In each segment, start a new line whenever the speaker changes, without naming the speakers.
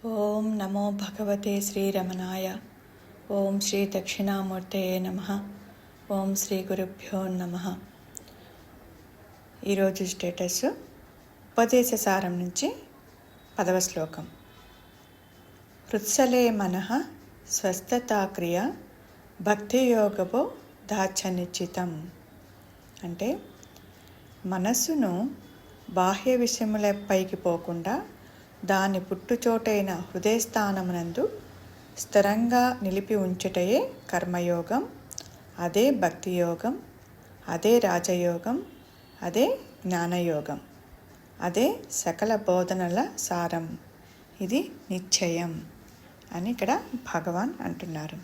ఓం నమో భగవతే శ్రీరమణాయ. ఓం శ్రీ దక్షిణామూర్తయే నమః. ఓం శ్రీ గురుభ్యో నమః. ఈరోజు స్టేటస్ ఉపదేశ సారం నుంచి 10వ శ్లోకం. హృత్సలే మనః స్వస్థతాక్రియ భక్తియోగవో దాచనిశ్చితం. అంటే మనస్సును బాహ్య విషయములపైకి పోకుండా దాని పుట్టుచోటైన హృదయస్థానమునందు స్థిరంగా నిలిపి ఉంచుటయే కర్మయోగం, అదే భక్తియోగం, అదే రాజయోగం, అదే జ్ఞానయోగం, అదే సకల బోధనల సారం, ఇది నిశ్చయం అని ఇక్కడ భగవాన్ అంటున్నారు.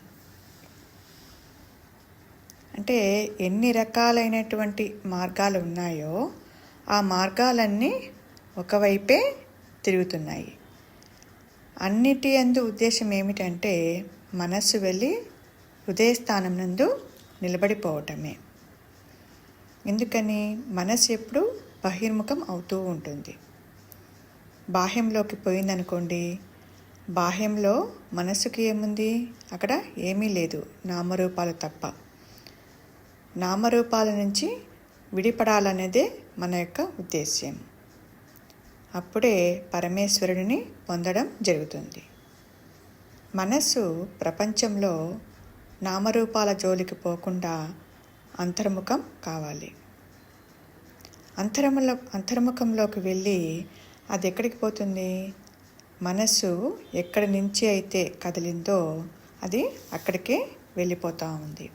అంటే ఎన్ని రకాలైనటువంటి మార్గాలు ఉన్నాయో ఆ మార్గాలన్నీ ఒకవైపే తిరుగుతున్నాయి. అన్నిటి యందు ఉద్దేశం ఏమిటంటే మనస్సు వెళ్ళి హృదయస్థానం నందు నిలబడిపోవటమే. ఎందుకని? మనస్సు ఎప్పుడు బహిర్ముఖం అవుతూ ఉంటుంది. బాహ్యంలోకి పోయిందనుకోండి, బాహ్యంలో మనస్సుకి ఏముంది? అక్కడ ఏమీ లేదు, నామరూపాలు తప్ప. నామరూపాల నుంచి విడిపడాలనేదే మన యొక్క ఉద్దేశ్యం. అప్పుడే పరమేశ్వరుడిని పొందడం జరుగుతుంది. మనస్సు ప్రపంచంలో నామరూపాల జోలికి పోకుండా అంతర్ముఖం కావాలి. అంతర్ముఖంలోకి వెళ్ళి అది ఎక్కడికి పోతుంది? మనస్సు ఎక్కడి నుంచి అయితే కదిలిందో అది అక్కడికే వెళ్ళిపోతూ ఉంది.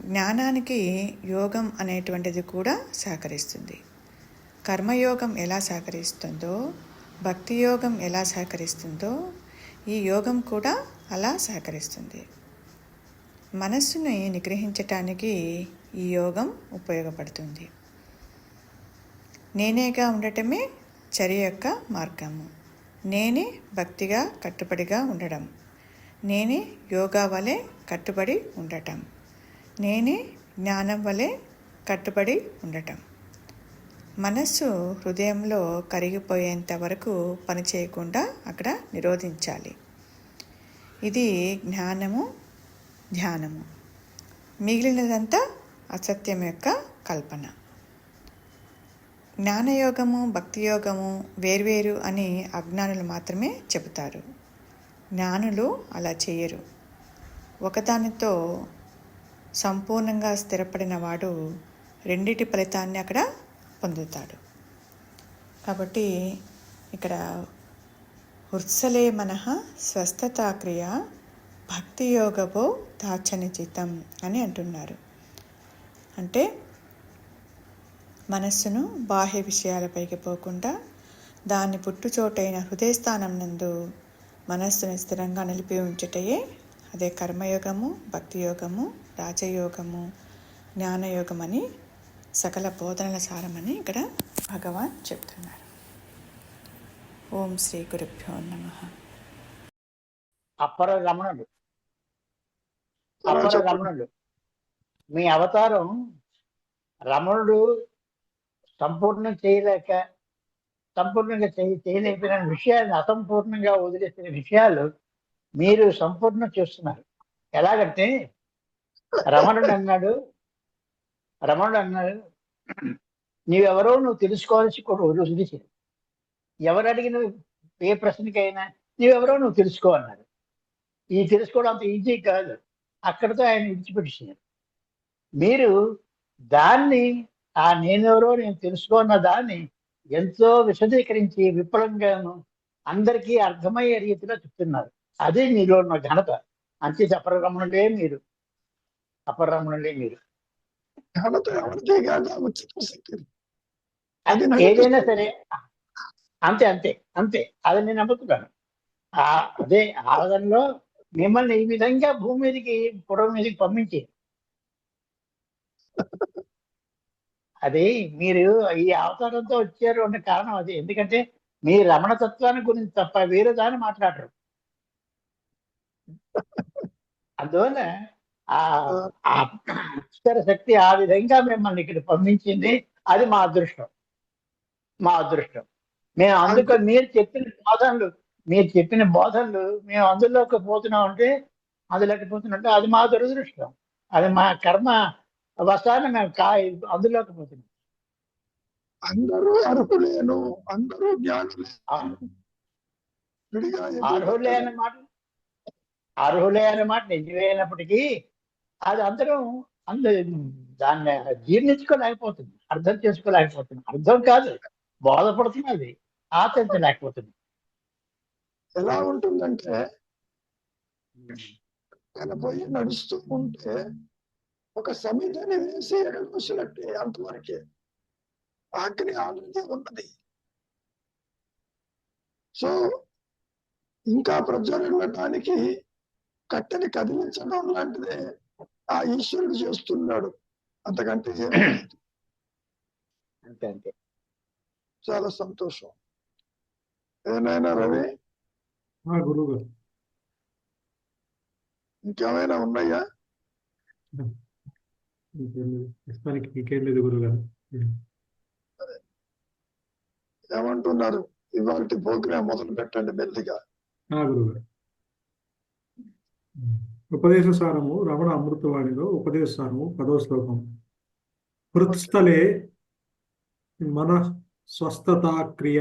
జ్ఞానానికి యోగం అనేటువంటిది కూడా సహకరిస్తుంది. కర్మయోగం ఎలా సహకరిస్తుందో, భక్తి యోగం ఎలా సహకరిస్తుందో, ఈ యోగం కూడా అలా సహకరిస్తుంది. మనస్సుని నిగ్రహించటానికి ఈ యోగం ఉపయోగపడుతుంది. నేనేగా ఉండటమే చర్య యొక్క మార్గము. నేనే భక్తిగా కట్టుబడిగా ఉండడం, నేనే యోగా వలె కట్టుబడి ఉండటం, నేనే జ్ఞానం వలె కట్టుబడి ఉండటం. మనస్సు హృదయంలో కరిగిపోయేంత వరకు పనిచేయకుండా అక్కడ నిరోధించాలి. ఇది జ్ఞానము, ధ్యానము. మిగిలినదంతా అసత్యం యొక్క కల్పన. జ్ఞానయోగము, భక్తియోగము వేర్వేరు అని అజ్ఞానులు మాత్రమే చెబుతారు. జ్ఞానులు అలా చేయరు. ఒకదానితో సంపూర్ణంగా స్థిరపడిన వాడు రెండిటి ఫలితాన్ని అక్కడ పొందుతాడు. కాబట్టి ఇక్కడ హృత్సలే మనః స్వస్థతాక్రియ భక్తియోగవో దాచనిశ్చితం అని అంటున్నారు. అంటే మనస్సును బాహ్య విషయాలపైకి పోకుండా దాని పుట్టుచోటైన హృదయస్థానం నందు మనస్సును స్థిరంగా నిలిపి ఉంచుటయే అదే కర్మయోగము, భక్తియోగము, రాజయోగము, జ్ఞానయోగం అని సకల బోధనల సారమని ఇక్కడ భగవాన్ చెప్తున్నారు. ఓం శ్రీ గురుభ్యో నమః.
అపర రమణుడు మీ అవతారం రమణుడు సంపూర్ణంగా చేయలేకపోయిన విషయాన్ని అసంపూర్ణంగా వదిలేసిన విషయాలు మీరు సంపూర్ణం చేస్తున్నారు. ఎలాగంటే రమణుడు అన్నాడు నీవెవరో నువ్వు తెలుసుకోవాల్సి కూడా వదిలేసాడు. ఎవరు అడిగిన ఏ ప్రశ్నకైనా నీవెవరో నువ్వు తెలుసుకో అన్నారు. ఈ తెలుసుకోవడం అంత ఈజీ కాదు. అక్కడితో ఆయన విడిచిపెట్టేసారు. మీరు దాన్ని నేనెవరో నేను తెలుసుకున్న దాన్ని ఎంతో విశదీకరించి విపులంగాను అందరికీ అర్థమయ్యే రీతిలో చెప్తున్నారు. అదే మీలో ఉన్న ఘనత. అంతే అపరరమణులే మీరు. ఏదైనా సరే అంతే అంతే అంతే అది నేను నమ్ముతున్నాను. అదే ఆరాధనలో మిమ్మల్ని ఈ విధంగా భూమి మీదకి పొడవు మీదకి పంపించి అది మీరు ఈ అవతారంతో వచ్చారు అనే కారణం అది. ఎందుకంటే మీ రమణ తత్వాన్ని గురించి తప్ప వేరే దాన్ని మాట్లాడరు. అందువల్ల ఆ అక్షర శక్తి ఆ విధంగా మిమ్మల్ని ఇక్కడ పంపించింది. అది మా అదృష్టం. మేము అందుకు మీరు చెప్పిన బోధనలు మేము అందులోకి పోతున్నాం అంటే అది మా దురదృష్టం. అది మా కర్మ వస్తాన్ని మేము అందులోకి పోతున్నాం.
అందరూ అర్హులేను, అందరూ జ్ఞానులే.
అర్హులే అనే మాట నిజమైనప్పటికీ అది దాన్ని జీర్ణించుకోలేకపోతుంది, అర్థం చేసుకోలేకపోతుంది. అర్థం కాదు, బోధపడుతున్నది, ఆచరించలేకపోతుంది.
ఎలా ఉంటుందంటే పోయి నడుస్తూ ఉంటే ఒక సమితిని వేసి ఎగరూసినట్టే, అంతవరకే. అగ్ని ఆల్రెడీ ఉన్నది. సో ఇంకా ప్రజ్వలించడానికి కట్టెని కదిలించడం లాంటిదే ఆ ఈశ్వరుడు చేస్తున్నాడు, అంతకంటే
అంతే.
చాలా సంతోషం. ఏమైనా రవి,
గురువు
ఇంకేమైనా ఉన్నాయా?
ఇంకేం లేదు గురుగారు.
ఏమంటున్నారు? ఇవాళ ప్రోగ్రాం మొదలు పెట్టండి మెల్లిగా.
గురుగారు, ఉపదేశ సారము రమణ అమృతవాణిలో ఉపదేశ సారము 10వ శ్లోకం. హృత్స్థలే మన స్వస్థతా క్రియ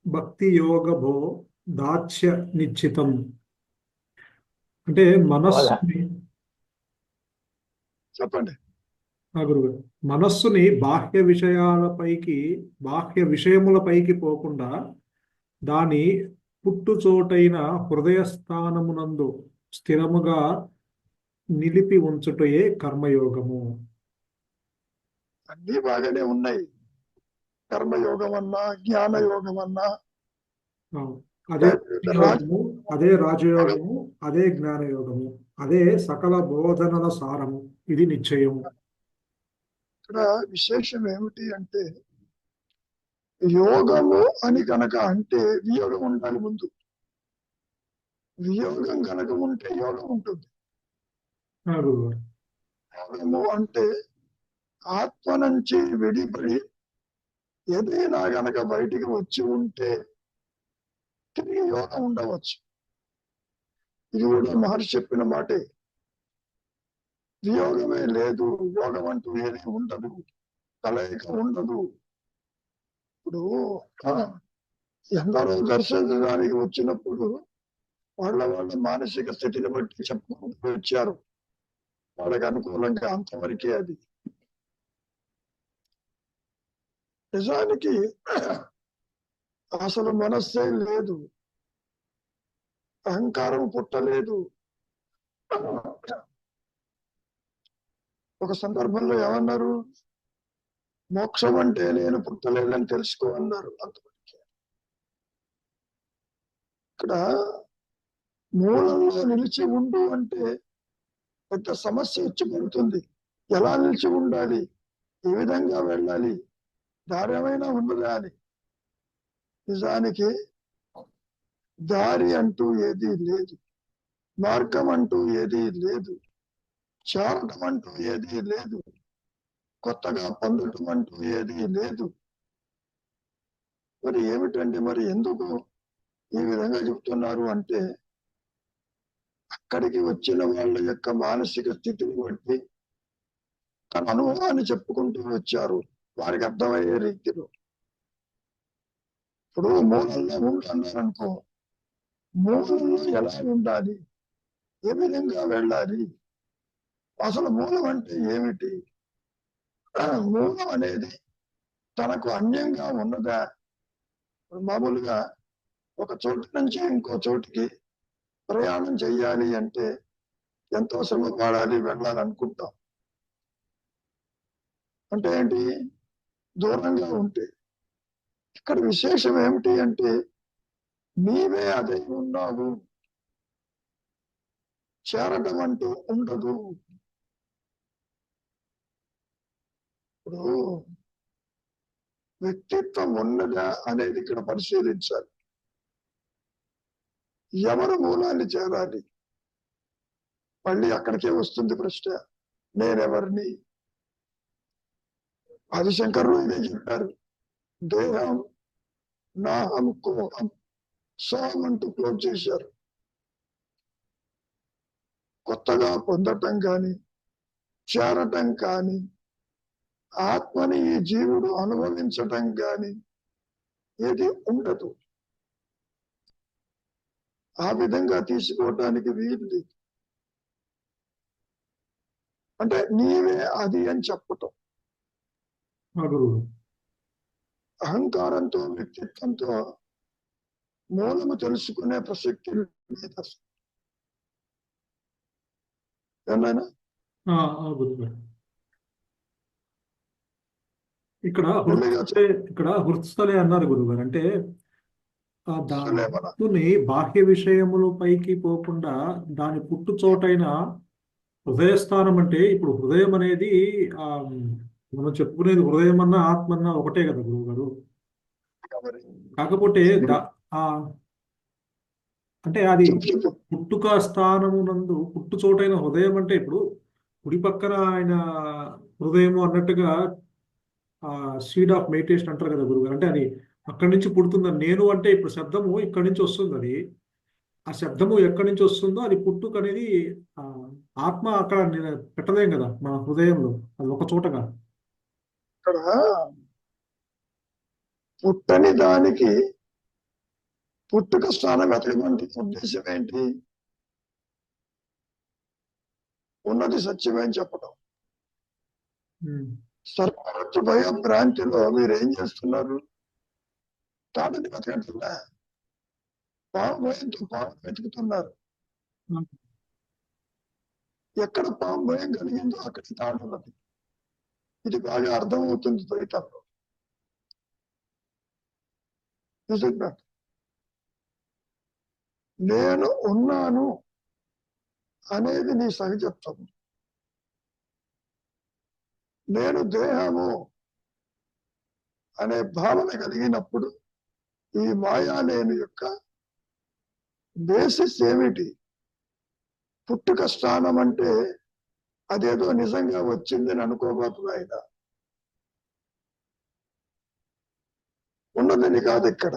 భక్తి యోగ భో దాస్య నిశ్చితం. అంటే మనస్సుని,
చెప్పండి
గురుగారు, మనస్సుని బాహ్య విషయములపైకి పోకుండా దాని పుట్టుచోటైన హృదయ స్థానమునందు స్థిరముగా నిలిపి ఉంచుటయే కర్మయోగము.
అన్ని బాగానే ఉన్నాయి. కర్మయోగం అన్నా, జ్ఞాన యోగం అన్నా,
అదే రాజయోగము, అదే జ్ఞానయోగము, అదే సకల బోధనల సారము. ఇది నిశ్చయము.
ఇక్కడ విశేషం ఏమిటి అంటే, యోగము అని కనుక అంటే వియోగం ఉండాలి ముందు. వియోగం కనుక ఉంటే యోగం ఉంటుంది. యోగము అంటే ఆత్మ నుంచి విడిపడి ఏదైనా గనక బయటికి వచ్చి ఉంటే తిరిగి యోగం ఉండవచ్చు. ఇది కూడా మహర్షి చెప్పిన మాటే. వియోగమే లేదు, యోగం అంటూ ఏది ఉండదు, కలయిక ఉండదు. ఇప్పుడు ఎందరో దర్శించడానికి వచ్చినప్పుడు వాళ్ళ మానసిక స్థితిని బట్టి చెప్పుకుంటూ వచ్చారు. వాళ్ళకి అనుకూలంగా అంతవరకే అది. నిజానికి అసలు మనస్సే లేదు, అహంకారం పుట్టలేదు. ఒక సందర్భంలో ఏమన్నారు? మోక్షం అంటే నేను పుట్టలేదని తెలుసుకో అన్నారు. అంతవరకే. ఇక్కడ మూలంలో నిలిచి ఉండు అంటే పెద్ద సమస్య వచ్చి పడుతుంది. ఎలా నిలిచి ఉండాలి, ఏ విధంగా వెళ్ళాలి, దారి ఏమైనా ఉన్నదా అని. నిజానికి దారి అంటూ ఏదీ లేదు, మార్గం అంటూ ఏదీ లేదు, చేరటం అంటూ ఏదీ లేదు, కొత్తగా పొందటం అంటూ ఏదీ లేదు. మరి ఏమిటండి, మరి ఎందుకు ఈ విధంగా చెప్తున్నారు అంటే, అక్కడికి వచ్చిన వాళ్ళ యొక్క మానసిక స్థితిని బట్టి తన అనుభవాన్ని చెప్పుకుంటూ వచ్చారు వారికి అర్థమయ్యే రీతిలో. ఇప్పుడు మూలంలో ఉంటున్నారు అనుకో, మూలంలో ఎలా ఉండాలి, ఏ విధంగా వెళ్ళాలి, అసలు మూలం అంటే ఏమిటి, మూలం అనేది తనకు అన్యంగా ఉన్నదా? మామూలుగా ఒక చోటు నుంచి ఇంకో చోటికి ప్రయాణం చెయ్యాలి అంటే ఎంతో శ్రమ పడాలి, వెళ్ళాలనుకుంటాం. అంటే ఏంటి? దూరంగా ఉంటే. ఇక్కడ విశేషం ఏమిటి అంటే, నీవే అదే ఉన్నావు, చేరటం అంటూ ఉండదు. ఇప్పుడు వ్యక్తిత్వం ఉన్నదా అనేది ఇక్కడ పరిశీలించాలి. ఎవరు మూలాన్ని చేరాలి? మళ్ళీ అక్కడికే వస్తుంది ప్రశ్న, నేనెవరిని? ఆదిశంకరులు ఇదే చెప్పారు. దేహం నాహం కోహం సోహం అంటూ క్లోజ్ చేశారు. కొత్తగా పొందటం కానీ చేరటం కానీ ఆత్మని ఈ జీవుడు అనుభవించటం కానీ ఏది ఉండదు. ఆ విధంగా తీసుకోవటానికి వీలు లేదు. అంటే నీవే అది అని చెప్పటం.
గురువు
అహంకారంతో వ్యక్తిత్వంతో మూలము తెలుసుకునే ప్రసక్తి లేదు అసలు. ఏమైనా
గురువు ఇక్కడ హృత్స్థలే అన్నారు గురువు గారు. అంటే దాని బాహ్య విషయముల పైకి పోకుండా దాని పుట్టు చోటైన హృదయస్థానం, అంటే ఇప్పుడు హృదయం అనేది మనం చెప్పుకునేది హృదయం అన్నా ఆత్మ అన్నా ఒకటే కదా గురువు గారు. కాకపోతే అంటే అది పుట్టుక స్థానమునందు పుట్టు చోటైన హృదయం అంటే ఇప్పుడు కుడి పక్కన ఆయన హృదయము అన్నట్టుగా సీడ్ ఆఫ్ మెడిటేషన్ అంటారు కదా గురువు గారు. అంటే అది అక్కడి నుంచి పుడుతుందని. నేను అంటే ఇప్పుడు శబ్దము ఇక్కడి నుంచి వస్తుంది. అది ఆ శబ్దము ఎక్కడి నుంచి వస్తుందో అది పుట్టుక అనేది ఆత్మ అక్కడ పెట్టలేం కదా మన హృదయంలో, అది ఒక చోటగా.
ఇక్కడ పుట్టని దానికి పుట్టుక స్థానం ఎటువంటి ఉద్దేశం ఏంటి? ఉన్నది సత్యమే అని చెప్పడం. సర్వత్ర భయ భ్రాంతిలో మీరు ఏం చేస్తున్నారు? తాటని వెతకట్లా, పాము భయంతో పాము వెతుకుతున్నారు. ఎక్కడ పాము భయం కలిగిందో అక్కడ తాడు ఉన్నది. ఇది బాగా అర్థమవుతుంది ద్వైతంలో. నేను ఉన్నాను అనేది నీ సహజత్వం. నేను దేహము అనే భావన కలిగినప్పుడు ఈ మాయా నేను యొక్క బేసిస్ ఏమిటి? పుట్టుక స్థానం అంటే అదేదో నిజంగా వచ్చిందని అనుకోబోతున్నా. ఆయన ఉన్నదని కాదు, ఇక్కడ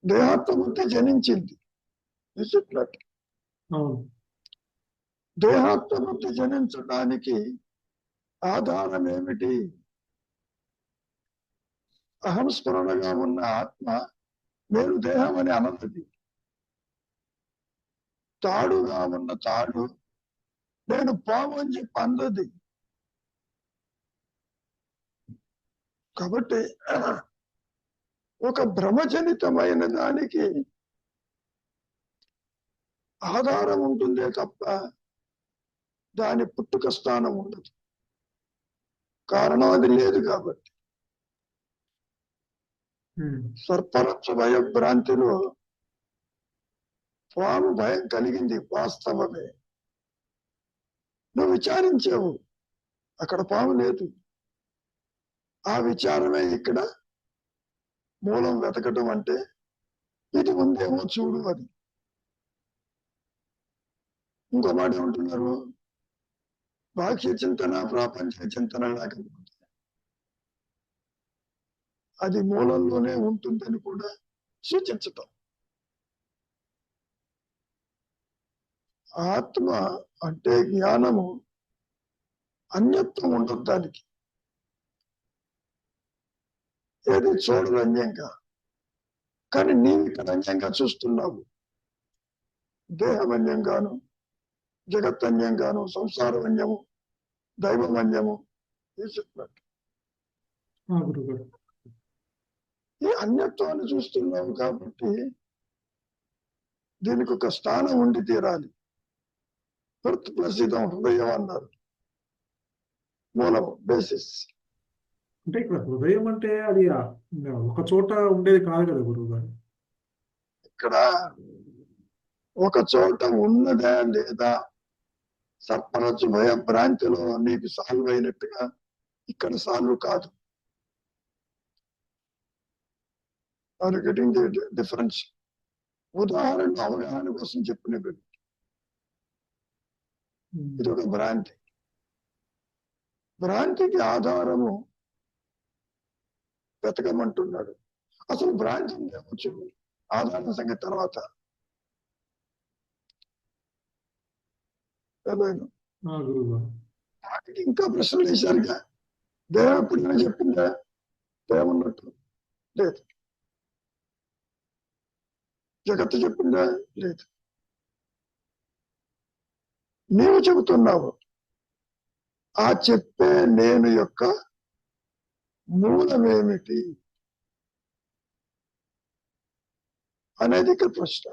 దేహాత్మబుద్ధి జనించింది. దేహాత్మబుద్ధి జనించడానికి ఆధారం ఏమిటి? అహంస్మరణగా ఉన్న ఆత్మ నేను దేహం అని అన్నది. తాడుగా ఉన్న తాడు నేను పాము అని చెప్పి అందది. కాబట్టి ఒక భ్రమజనితమైన దానికి ఆధారం ఉంటుందే తప్ప దాని పుట్టుక స్థానం ఉండదు. కారణం అది లేదు కాబట్టి. సర్పరక్ష భయభ్రాంతిలో పాము భయం కలిగింది, వాస్తవమే. నువ్వు విచారించావు, అక్కడ పాము లేదు. ఆ విచారమే ఇక్కడ మూలం వెతకటం అంటే ఇది ఉందేమో చూడు అని. ఇంకో మాట ఏమంటున్నారు? బాహ్య చింతన ప్రాపంచ చింతన లేకపోతే అది మూలంలోనే ఉంటుందని కూడా సూచించటం. ఆత్మ అంటే జ్ఞానము అన్యత్వం ఉండదు దానికి. ఏది చూడదు అన్యంగా, కానీ నీవు ఇక్కడ అన్యంగా చూస్తున్నావు. దేహమన్యంగాను, జగత్తన్యంగాను, సంసారమన్యము, దైవమన్యము చెప్పినట్టు ఈ అన్యత్వాన్ని చూస్తున్నావు. కాబట్టి దీనికి ఒక స్థానం ఉండి తీరాలి. బర్త్ ప్లస్ ఇదం హృదయం అన్నారు, మూలం, బేసిస్.
అంటే ఇక్కడ హృదయం అంటే అది ఒక చోట ఉండేది కాదు కదా గురువు గారు.
ఇక్కడ ఒక చోట ఉన్నదా లేదా సర్పరచు భయ భ్రాంతిలో నీకు సాల్వ్ అయినట్టుగా ఇక్కడ సాల్వ్ కాదు. Are getting the difference. ఉదాహరణ అవగాహన కోసం చెప్పిన ఇది ఒక భ్రాంతి. భ్రాంతికి ఆధారము వెతకమంటున్నాడు. అసలు భ్రాంతి ఉందేమో చూడు. ఆధారణ సంగతి తర్వాత. ఏదైనా
గురువు
వాటికి ఇంకా ప్రశ్నలు వేశారుగా. దేవం ఎప్పుడైనా చెప్పిందా దేవన్నట్టు? లేదు. జగత్తు చెప్పిందా? లేదు. నీవు చెబుతున్నావు. ఆ చెప్పే నేను యొక్క మూలమేమిటి అనేది ఇక్కడ ప్రశ్న.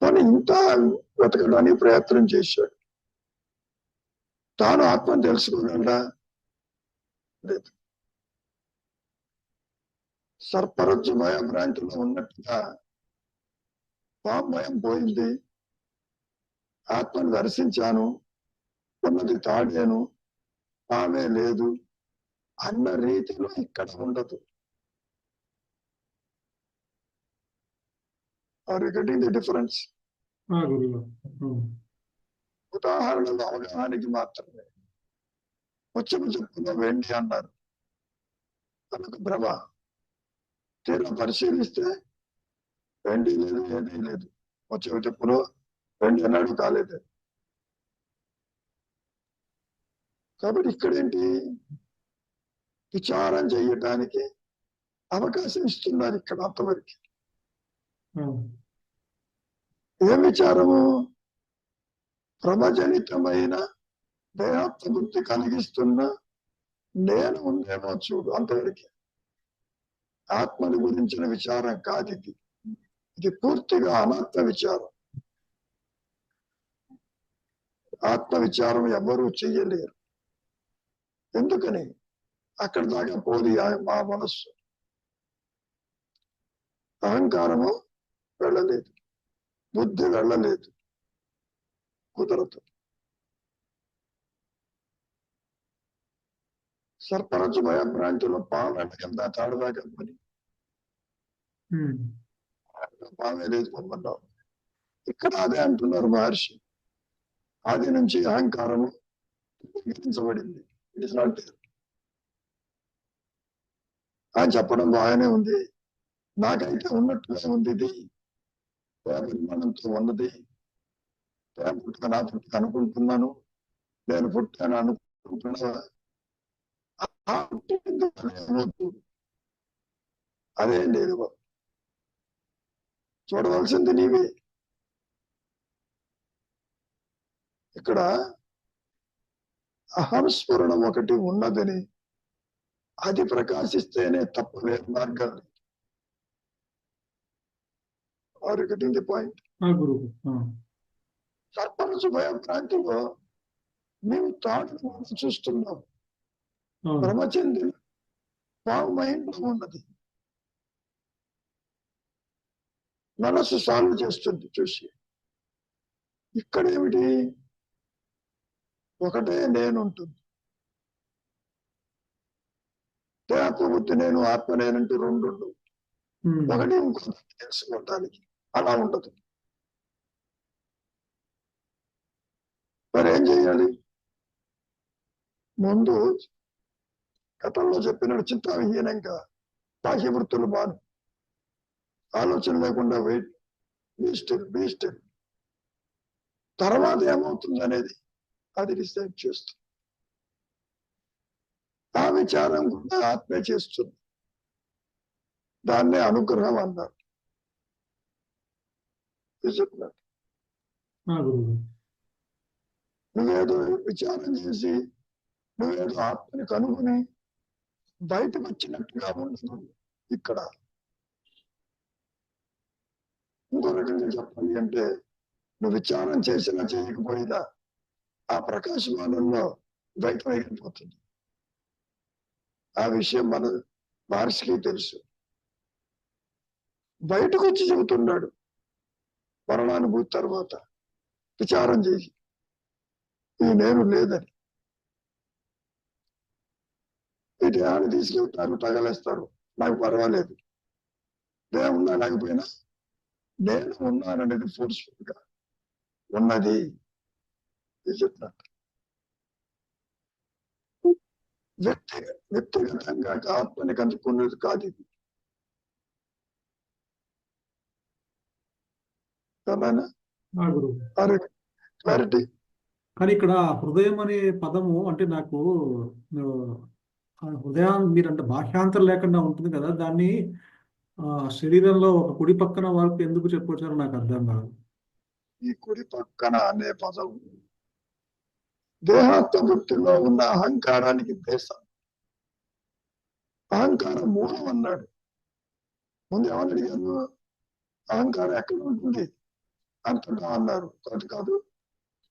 కానీ ఇంత వెతకడానికి ప్రయత్నం చేశాడు. తాను ఆత్మను తెలుసుకోగలడా? లేదు. సర్పరజ్జు భయ భ్రాంతిలో ఉన్నట్టుగా పాప భయం పోయింది, ఆత్మను దర్శించాను, ఉన్నది తాడాను, ఆమె లేదు అన్న రీతిలో ఇక్కడ ఉండదు. Are you getting the difference?
గురువు
ఉదాహరణలు అవగాహనకి మాత్రమే. వచ్చము చెప్పులో వెండి అన్నారు, తనకు భ్రమ. తీరా పరిశీలిస్తే వెండి లేదు, ఏదీ లేదు. వచ్చము చెప్పులో వెండి అన్నాడు, కాలేదు. కాబట్టి ఇక్కడేంటి? విచారం చేయటానికి అవకాశం ఇస్తున్నారు ఇక్కడ అంతవరకు. ఏం విచారము? ప్రమజనితమైన దేహాత్మ బుద్ధి కలిగిస్తున్న నేను ఉందేమో చూడు, అంతవరకు. ఆత్మని గురించిన విచారం కాదు ఇది. ఇది పూర్తిగా అనాత్మ విచారం. ఆత్మ విచారం ఎవ్వరూ చెయ్యలేరు. ఎందుకని? అక్కడ దాకా పోది మా మనస్సు. అహంకారము వెళ్ళలేదు, బుద్ధి వెళ్ళలేదు, కుదరదు. సర్పరచు భయభ్రాంతిలో పాము ఎంతకింద తాడదాకా పని పామే లేదు పొమ్మన్నావు. ఇక్కడ అదే అంటున్నారు మహర్షి. ఆది నుంచి అహంకారము తగ్గించబడింది. It is not there. అని చెప్పడం బాగానే ఉంది. నాకైతే ఉన్నట్టుగా ఉంది. ఇది పరిమాణంతో ఉన్నది. పుట్టుక నా పుట్టుక అనుకుంటున్నాను, నేను పుట్టాను అనుకుంటున్నా. అదే లేదు. చూడవలసింది నీవే. ఇక్కడ అహంస్ఫురణం ఒకటి ఉన్నదని, అది ప్రకాశిస్తేనే తప్ప వేరే మార్గం లేదు. Are you getting the point? సర్పరచు భయభ్రాంతిలో మేము తాడును చూస్తున్నాం. బ్రహ్మచంద్రుడు పాము మైండ్లో ఉన్నది. మనస్సు సాల్వ్ చేస్తుంది చూసి. ఇక్కడ ఏమిటి? ఒకటే నేను ఉంటుంది. దేహబుద్ధి నేను, ఆత్మ నేనంటూ రెండు ఉండవు. ఒకటి ఇంకో తెలుసుకోవటానికి అలా ఉండదు. మరి ఏం చేయాలి? ముందు గతంలో చెప్పినట్టు చింతావిహీనంగా బాహ్య వృత్తులు బాను, ఆలోచన లేకుండా వెయిట్ బీస్టిల్. తర్వాత ఏమవుతుంది అనేది అది డిసైడ్ చేస్తుంది. ఆ విచారం కూడా ఆత్మే చేస్తుంది. దాన్నే అనుగ్రహం అన్నారు. నువ్వేదో విచారం చేసి నువ్వేదో ఆత్మని కనుగొని బయటకు వచ్చినట్టుగా ఉండదు ఇక్కడ. ఇంకో రకంగా చెప్పాలి అంటే, నువ్వు విచారం చేసినా చేయకపోయినా ఆ ప్రకాశమానంలో బయట వెళ్ళిపోతుంది. ఆ విషయం మన మహర్షికి తెలుసు. బయటకు వచ్చి చెబుతున్నాడు మరణానుభూతి తర్వాత విచారం చేసి, ఈ నేను లేదని. ఈ దేహాన్ని తీసుకెళ్తారు, తగలేస్తారు, నాకు పర్వాలేదు. దేహం ఉన్నా లేకపోయినా నేను ఉన్నాననేది ఫోర్స్ఫుల్ గా ఉన్నది చెప్తున్నట్టు. వ్యక్తిగతంగా ఆత్మని కనుక్కున్నది కాదు ఇది.
గురువు.
క్లారిటీ.
కానీ ఇక్కడ హృదయం అనే పదము అంటే నాకు హృదయాన్ని మీరంటే భాషాంతరం లేకుండా ఉంటుంది కదా, దాన్ని శరీరంలో ఒక కుడి పక్కన వరకు ఎందుకు చెప్పొచ్చారో నాకు అర్థం కాదు.
ఈ కుడి పక్కన అనే పదం దేహాత్మ వృత్తిలో ఉన్న అహంకారానికి దేశం. అహంకారం మూలం అన్నాడు. ముందు ఏమని అడిగారు? అహంకారం ఎక్కడ ఉంటుంది అంతటా అన్నారు. కాదు కాదు,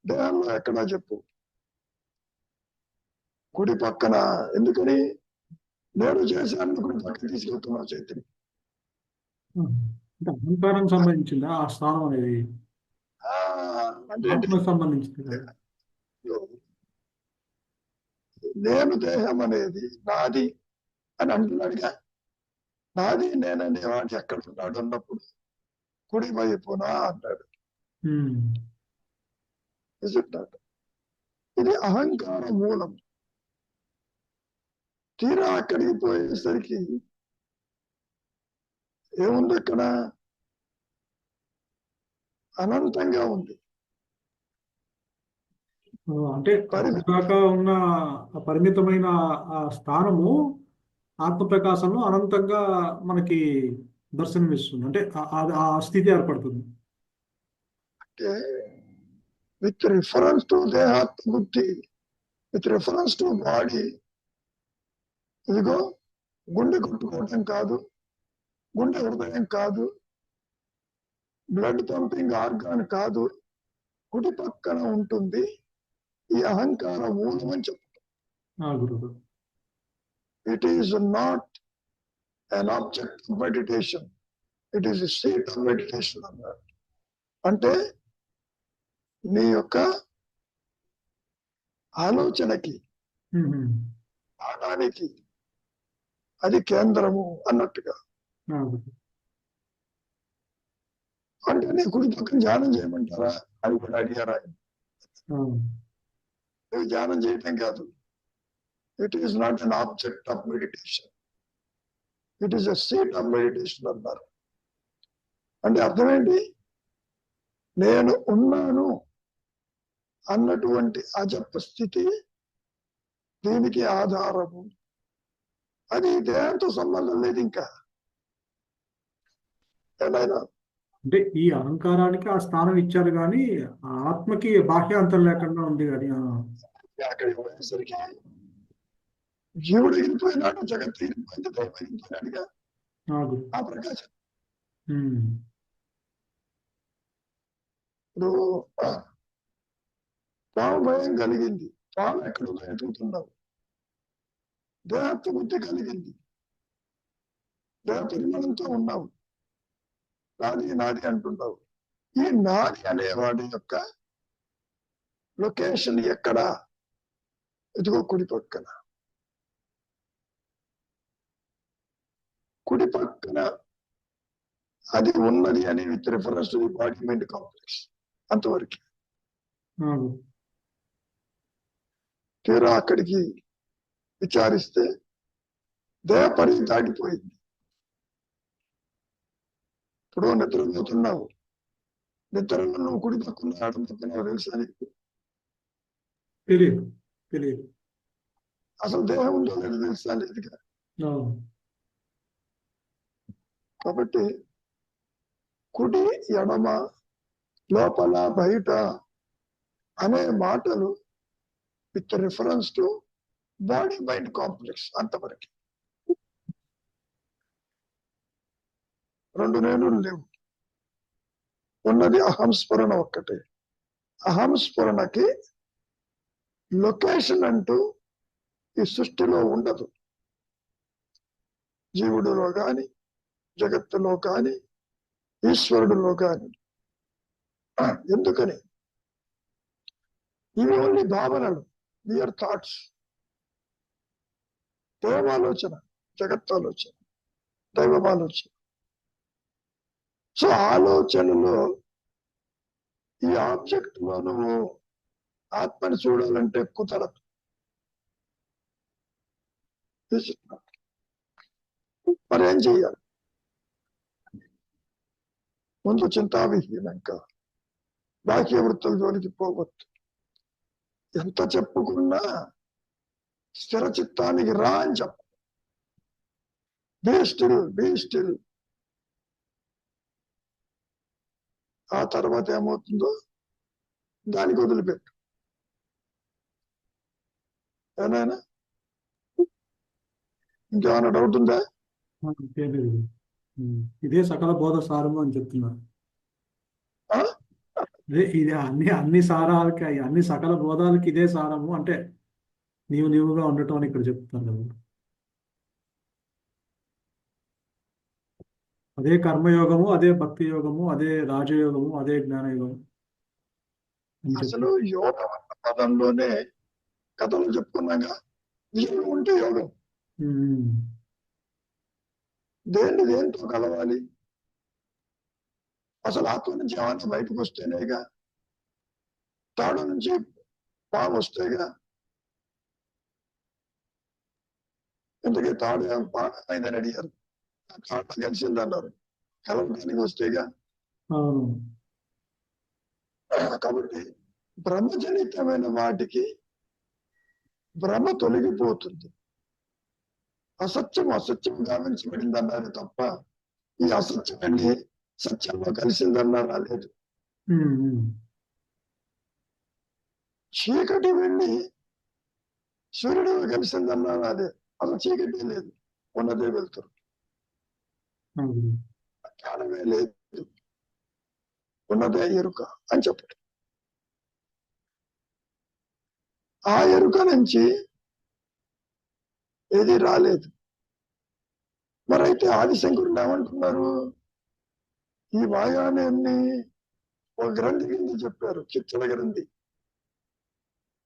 దేహంలో ఎక్కడా చెప్పు. కుడి పక్కన ఎందుకని? నేను చేశాను కుడి పక్కన తీసుకెళ్తున్నావు చైతన్యం.
అంటే అహంకారం సంబంధించిందా ఆ స్థానం అనేది?
అంటే
ఆత్మకు సంబంధించింది కదా.
నేను దేహం అనేది నాది అని అంటున్నాడుగా. నాది నేననే వాడు ఎక్కడ ఉన్నాడు అన్నప్పుడు కుడి వైపునా అన్నాడు. ఇది అహంకార మూలం. తీరా అక్కడికి పోయేసరికి ఏముంది అక్కడ? అనంతంగా ఉంది.
అంటే దాకా ఉన్న పరిమితమైన ఆ స్థానము ఆత్మప్రకాశంలో అనంతంగా మనకి దర్శనమిస్తుంది. అంటే ఆ స్థితి ఏర్పడుతుంది.
అంటే విత్ రిఫరెన్స్ టు దేహాత్మ బుద్ధి, విత్ రిఫరెన్స్ టు బాడీ. ఇదిగో గుండె కొట్టుకోవటం కాదు, గుండె హృదయం కాదు, బ్లడ్ పంపింగ్ ఆర్గాన్ కాదు, కుడి పక్కన ఉంటుంది ఈ అహంకార మూలం అని చెప్తారు. It is not an object of meditation, it is a state of meditation అన్నారు. అంటే నీ యొక్క ఆలోచనకి ధ్యానానికి అది కేంద్రము అన్నట్టుగా. అంటే నీ కుడి పక్కన ధ్యానం చేయమంటారా అని కూడా అడిగారా? నువ్వు ధ్యానం చేయటం కాదు. It is not an object of meditation, it is a state of meditation అన్నారు. అంటే అర్థం ఏంటి? నేను ఉన్నాను అన్నటువంటి అజప స్థితి దీనికి ఆధారము. అది దేహంతో సంబంధం లేదు. ఇంకా
అంటే ఈ అహంకారానికి ఆ స్థానం ఇచ్చారు, కానీ ఆత్మకి బాహ్యాంతం లేకుండా ఉంది. కానీ
అక్కడికి పోయేసరికి జీవుడు వెళ్ళిపోయినాడు, జగత్తు వెళ్ళిపోయింది, దైవం వెళ్ళిపోయినాడుగా ఆ ప్రకాశం. ఇప్పుడు పాము భయం కలిగింది, పాము ఎక్కడ ఎదుగుతున్నావు. దేహత్వ బుద్ధి కలిగింది, దేహ పరిమాణంతో ఉన్నావు, నాది నాది అంటున్నావు. ఈ నాది అనేవాడి యొక్క లొకేషన్ ఎక్కడ? ఇదిగో కుడి పక్కన. కుడి పక్కన అది ఉన్నది అని with reference to the body mind complex అంతవరకు. తీరా అక్కడికి విచారిస్తే దేహ పరిధి దాటిపోయింది. ఇప్పుడు నిద్రపోతున్నావు, నిద్రలో నువ్వు కుడి పక్కన ఆడం పక్కన తెలుసా నీకు?
తెలియదు.
అసలు దేహం ఉందో లేదో తెలుసా? లేదుగా. కాబట్టి కుడి ఎడమ లోపల బయట అనే మాటలు with reference to body mind complex అంతవరకు. రెండు నేను లేవు, ఉన్నది అహంస్ఫురణ ఒక్కటే. అహంస్ఫురణకి లొకేషన్ అంటూ ఈ సృష్టిలో ఉండదు. జీవుడిలో కాని, జగత్తులో కాని, ఈశ్వరుడిలో కాని. ఎందుకని? ఇవి ఓన్లీ భావనలు, నియర్ థాట్స్. దేవాలోచన, జగత్తాలోచన, దైవమాలోచన. సో ఆలోచనలో ఈ ఆబ్జెక్ట్ లో నువ్వు ఆత్మని చూడాలంటే కుదరదు. మరి ఏం చెయ్యాలి? ముందు చింతావిహీనంగా బాహ్య వృత్తుల జోలికి పోవద్దు. ఎంత చెప్పుకున్నా స్థిర చిత్తానికి రా అని చెప్ప. Be still. ఆ తర్వాత ఏమవుతుందో దానికి వదిలిపెట్టు. ఏనాయనా ఇంకేమైనా డౌట్ ఉందా?
లేదు. ఇదే సకల బోధ సారము అని చెప్తున్నారు.
ఆ?
అదే ఇది అన్ని సారాలకి అన్ని సకల బోధాలకి ఇదే సారము అంటే నీవుగా ఉండటం అని ఇక్కడ చెప్తున్నారు కదా. అదే కర్మయోగము, అదే భక్తి యోగము, అదే రాజయోగము, అదే జ్ఞానయోగము అని
అసలు యోగం అన్న పదంలోనే కథలు చెప్పుకున్నాగా, యోగం ఉంటే యోగం దేంతో కలవాలి? అసలు ఆత్మ నుంచి ఏమన్నా బయటకు వస్తేనేగా, తాడు నుంచి పాము వస్తేగా. ఇంతకీ తాడు పాము అయిందని అడిగారు, తాడు కలిసిందన్నారు, కలవడానికి వస్తేగా. కాబట్టి బ్రహ్మజనితమైన వాటికి భ్రమ తొలగిపోతుంది. అసత్యం గావించబడింది అన్నారు తప్ప ఈ అసత్యం వెళ్ళి సత్యంలో కలిసిందన్నారు రాలేదు. చీకటి వెళ్ళి సూర్యుడు కలిసిందన్నారు అదే. అసలు చీకటి లేదు, ఉన్నదే వెళ్తారు. జ్ఞానమే లేదు, ఉన్నదే ఎరుక అని చెప్పడం. ఆ ఎరుక నుంచి ఏది రాలేదు. మరైతే ఆదిశంకరుడు ఏమంటున్నారు? ఈ మాయాన్ని ఒక గ్రంథి కింద చెప్పారు, చిచ్చల గ్రంథి.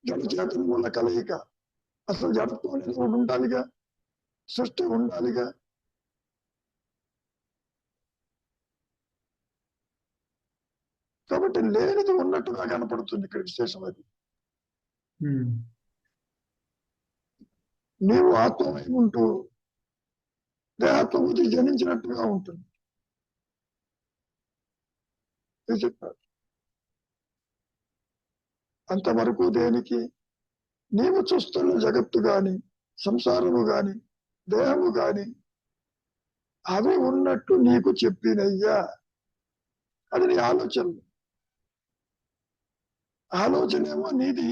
జడచేతనముల కలయిక. అసలు జడత్వం అనేది ఒకటి ఉండాలిగా, సృష్టి ఉండాలిగా. కాబట్టి లేనిది ఉన్నట్టుగా కనపడుతుంది ఇక్కడ విశేషం అది. నీవు ఆత్మమై ఉంటూ దేహాత్మబుద్ధి జనించినట్టుగా ఉంటుంది చెప్పారు. అంతవరకు దేనికి? నీవు చూస్తున్న జగత్తు గాని, సంసారము గాని, దేహము గాని అవి ఉన్నట్టు నీకు చెప్పినయ్యా. అది నీ ఆలోచన. ఆలోచనేమో నీది,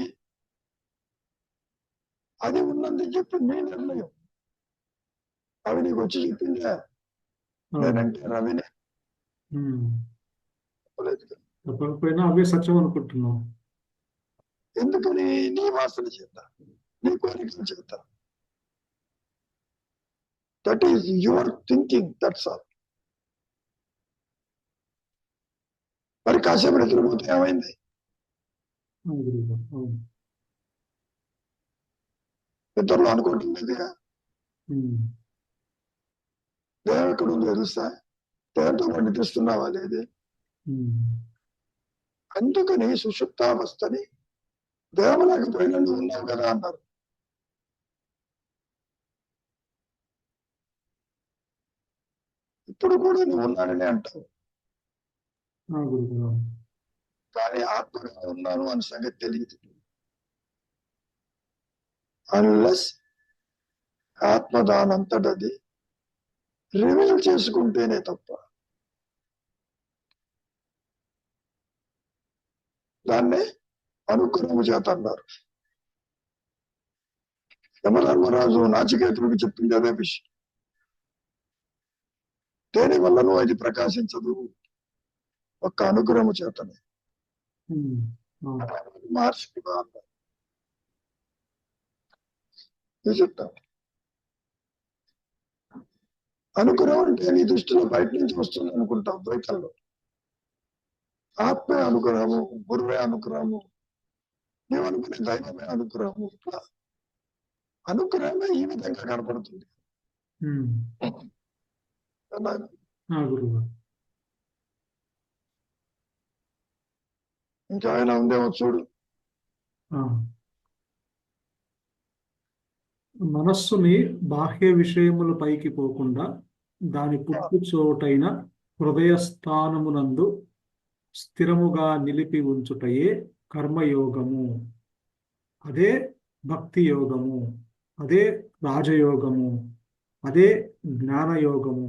అది ఉన్నందుకు చెప్పి నీ నిర్ణయం. అవి నీకు వచ్చి చెప్పిందా? నేనంటే రవినే
చెప్పకపోయినా అవే సత్యం అనుకుంటున్నాం.
ఎందుకని? నీ వాసన చేత, నీ కోరికల చేత. That is your thinking, that's all. మరి కాసేపు నిద్రపోతే ఏమైంది? నిద్రలో అనుకోవటం లేదుగా. దేహం ఎక్కడ ఉందో తెలుసా? దేహంతో పాటు నిద్రిస్తున్నావా లేదే? అందుకని సుషుప్తావస్థని దేహం లేకపోయినా నువ్వు ఉన్నావు కదా అన్నారు. ఇప్పుడు కూడా నువ్వు ఉన్నానని అంటావు, కానీ ఆత్మగా ఉన్నాను అని సంగతి తెలియదు. అన్లెస్ ఆత్మ దానంతటది రివీల్ చేసుకుంటేనే తప్ప. దాన్నే అనుగ్రహము చేత అన్నారు. యమధర్మరాజు నాచికేతుడికి చెప్పింది అదే విషయం. దేని వల్లను అది ప్రకాశించదు, ఒక్క అనుగ్రహము చేతనే. మహర్షి చెప్తాం. అనుగ్రహం అంటే నీ దృష్టిలో బయట నుంచి వస్తుంది అనుకుంటాం ద్వైతంలో. ఆత్మే అనుగ్రహము, గురువే అనుగ్రహము, నీవు అనుకునే దైవమే అనుగ్రహము. ఇట్లా అనుగ్రహమే ఈ విధంగా కనపడుతుంది. ఇంకా ఆయన ఉందేమో చూడు.
మనస్సుని బాహ్య విషయముల పైకి పోకుండా దాని పుట్టు చోటైన హృదయస్థానమునందు స్థిరముగా నిలిపి ఉంచుటయే కర్మయోగము. అదే భక్తి యోగము, అదే రాజయోగము, అదే జ్ఞానయోగము,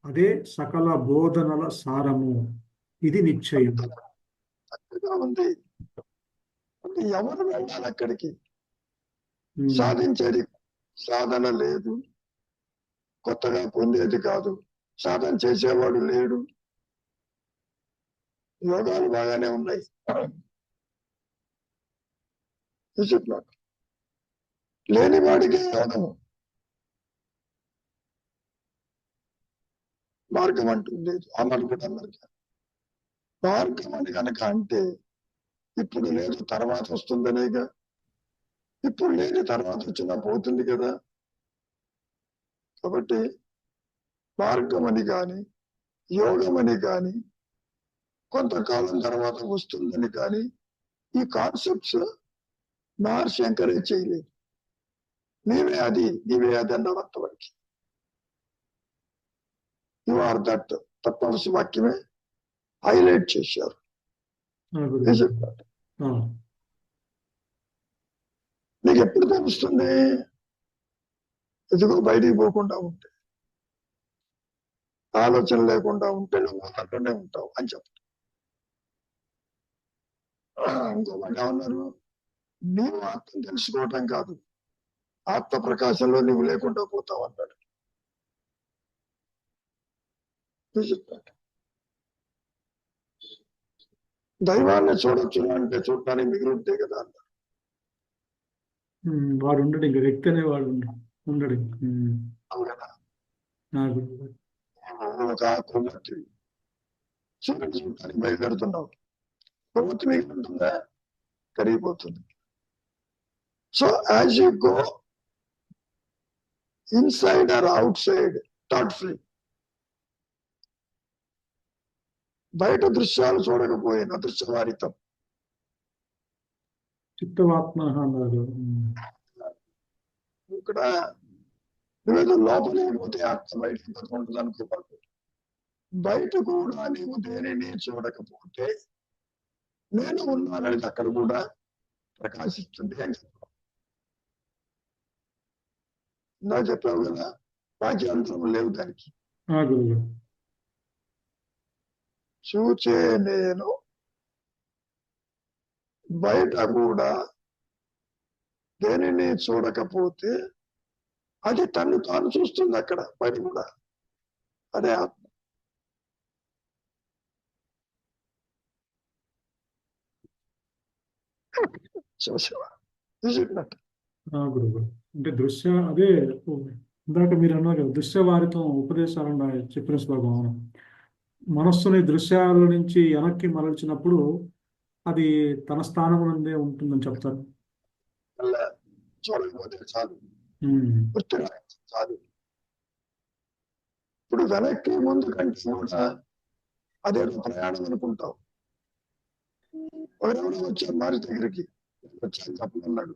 అదే సకల బోధనల సారము. ఇది నిశ్చయం.
చక్కగా ఉంది. అంటే ఎవరు వెళ్ళాలి అక్కడికి? సాధించేది సాధన లేదు, కొత్తగా పొందేది కాదు, సాధన చేసేవాడు లేడు. యోగాలు బాగానే ఉన్నాయి. లేని వాడికి యోగము మార్గం అంటుంది. అమలు కూడా మార్గం అని కనుక అంటే ఇప్పుడు లేదు తర్వాత వస్తుందనేగా. ఇప్పుడు లేని తర్వాత వచ్చినా పోతుంది కదా. కాబట్టి మార్గం అని కానీ యోగం అని కానీ కొంతకాలం తర్వాత వస్తుందని కానీ ఈ కాన్సెప్ట్స్ మహర్షి ఎంకరేజ్ చేయలేదు. నీవే అది అన్నారు అంతవరకు. యు ఆర్ దట్ తత్వమసి వాక్యమే హైలైట్ చేశారు. నీకు ఎప్పుడు తెలుస్తుంది? ఎదుగు బయటికి పోకుండా ఉంటే, ఆలోచన లేకుండా ఉంటే నువ్వు అక్కడనే ఉంటావు అని చెప్పారు. ఇంకొకటి ఏమన్నారు? నీవు ఆత్మ తెలుసుకోవటం కాదు, ఆత్మ ప్రకాశంలో నువ్వు లేకుండా పోతావు అన్నాడు. దైవాన్ని చూడొచ్చు అంటే చూడటానికి మిగిలి ఉంటే కదా అన్నాడు.
వాడు ఉండడు, ఇంకా వ్యక్తి అనేవాడు ఉండడు.
అవును కదా. ఒక కొవ్వొత్తి సూర్యుడు చూడటానికి బయలుదేరుతున్నావు, కొవ్వొత్తి మిగిలి ఉంటుందా? కరిగిపోతుంది. So as you go inside or outside thought free. బయట దృశ్యాలు చూడకపోయినా దృశ్యవారితం
చిత్తవాత్మ అన్నారు.
ఇక్కడ నువ్వేదో లోపలికి పోతే ఆత్మ బయటకు పడుకుంటుంది అనుకోపాటు, బయట కూడా నీవు దేనిని చూడకపోతే నేను ఉన్నానని అక్కడ కూడా ప్రకాశిస్తుంది అని చెప్పావు. నా చెప్పావు కదా, వాక్యాంతరం లేవు దానికి. చూచే నేను బయట కూడా దేనిని చూడకపోతే అది తను తాను చూస్తుంది అక్కడ బయట కూడా. అదే ఆత్మ.
అంటే దృశ్య అదే ఇందాక మీరు అన్నారు కదా, దృశ్యవారితో ఉపదేశాలు చెప్పిన శ్లోకం. మనస్సుని దృశ్యాల నుంచి వెనక్కి మరల్చినప్పుడు అది తన స్థానం నుండే ఉంటుందని చెప్తారు.
చూడకపోతే చాలు, చాలు. ఇప్పుడు వెనక్కి ముందు కంటే కూడా అదేదో ప్రయాణం అనుకుంటావు. ఎవరెవరు వచ్చారు మారి దగ్గరికి, వచ్చాను చెప్పమన్నాడు,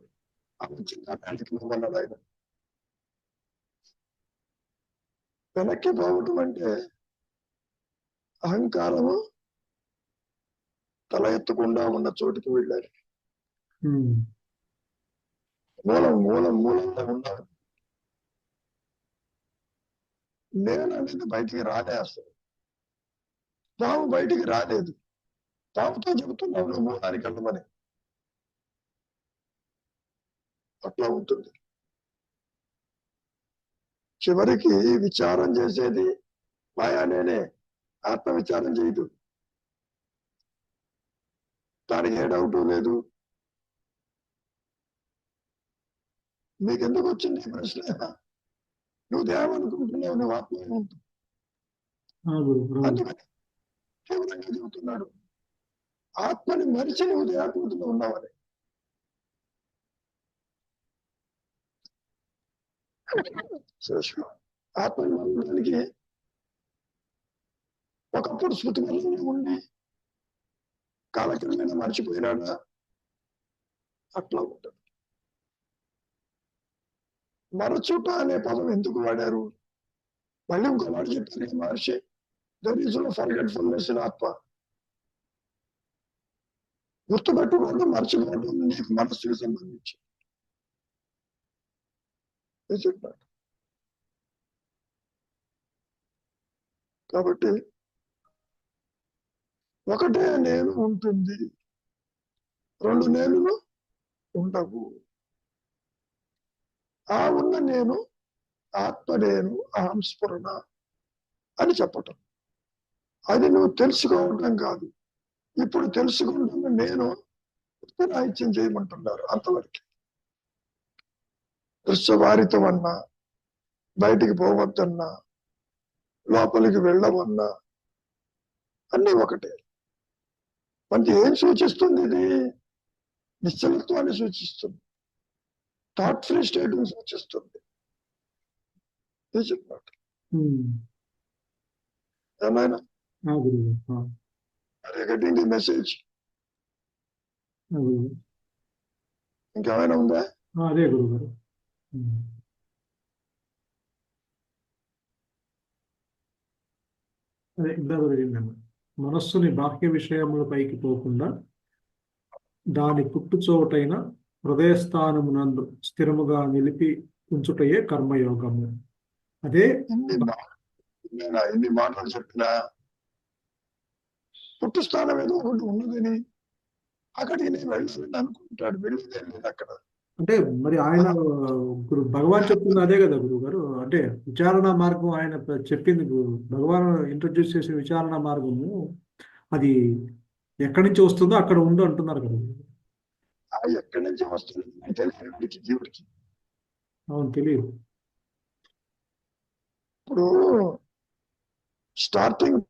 అన్నాడు ఆయన. వెనక్కి పోవటం అంటే అహంకారము తల ఎత్తకుండా ఉన్న చోటుకి వెళ్ళారు. మూలంలో ఉన్నారు. నేను అనేది బయటికి రాలే. అసలు తాము బయటికి రాలేదు. తాముతో చెబుతున్నావు నువ్వు మూలానికి వెళ్ళమని. అట్లా ఉంటుంది. చివరికి విచారం చేసేది మాయా నేనే, ఆత్మ విచారం చేయదు. దానికి ఏ డౌట్ లేదు. మీకెందుకు వచ్చింది ఈ ప్రశ్న? నువ్వు దేవనుకుంటున్నావు, నువ్వు ఆత్మ ఉంటుంది. అందుకని తీవ్రంగా చెబుతున్నాడు, ఆత్మని మరిచి నువ్వు దేవకుంటున్నా ఉన్నావని. ఆత్మని మరడానికి ఒకప్పుడు స్మృతి వల్ల ఉండి కాలక్రమేణా మర్చిపోయినాడా? అట్లా ఉంటుంది. మరచుట అనే పదం ఎందుకు వాడారు? మళ్ళీ ఇంకో మాట చెప్పారు మహర్షి, there is no forgetfulness in ఆత్మ. గుర్తుపెట్టుకోవడం, మర్చిపోవడం నీకు మనస్సుకి సంబంధించి. Is it not? కాబట్టి ఒకటే నేను ఉంటుంది, రెండు నేనులు ఉండవు. ఆ ఉన్న నేను ఆత్మ, నేను అహం స్ఫురణ అని చెప్పటం. అది నువ్వు తెలుసుకోవటం కాదు. ఇప్పుడు తెలుసుకుంటున్న నేను రాహిత్యం చేయమంటున్నారు అంతవరకు. దృశ్యవారితం అన్నా, బయటికి పోవద్దన్నా, లోపలికి వెళ్ళవన్నా అన్నీ ఒకటే. మనకి ఏం సూచిస్తుంది? ఇది నిశ్చలత్వాన్ని సూచిస్తుంది, థాట్ ఫ్రీ స్టేట్ సూచిస్తుంది. ఏమైనా గెటింగ్ ది మెసేజ్. ఇంకేమైనా ఉందా?
అదే గురుగారు. అదే ఇందాక జరిగిందన్న, మనస్సుని బాహ్య విషయములపైకి పోకుండా దాని పుట్టుచోటైన హృదయస్థానమునందు స్థిరముగా నిలిపి ఉంచుటయే కర్మయోగము. అదే
ఎన్ని మాటలు చెప్పినా పుట్టు స్థానం ఏదో ఒకటి ఉన్నదని అక్కడికి నేను వెళ్ళాలని అనుకుంటాడు. వెళ్ళేదే లేదు అక్కడ.
అంటే మరి ఆయన భగవాన్ చెప్తుంది అదే కదా గురువు గారు. అంటే విచారణ మార్గం ఆయన చెప్పింది, భగవాన్ ఇంట్రడ్యూస్ చేసిన విచారణ మార్గము అది ఎక్కడి నుంచి వస్తుందో అక్కడ ఉండు అంటున్నారు కదా.
ఎక్కడి నుంచి వస్తుంది తెలియదు జీవుడికి.
అవును, తెలియదు.
ఇప్పుడు స్టార్టింగ్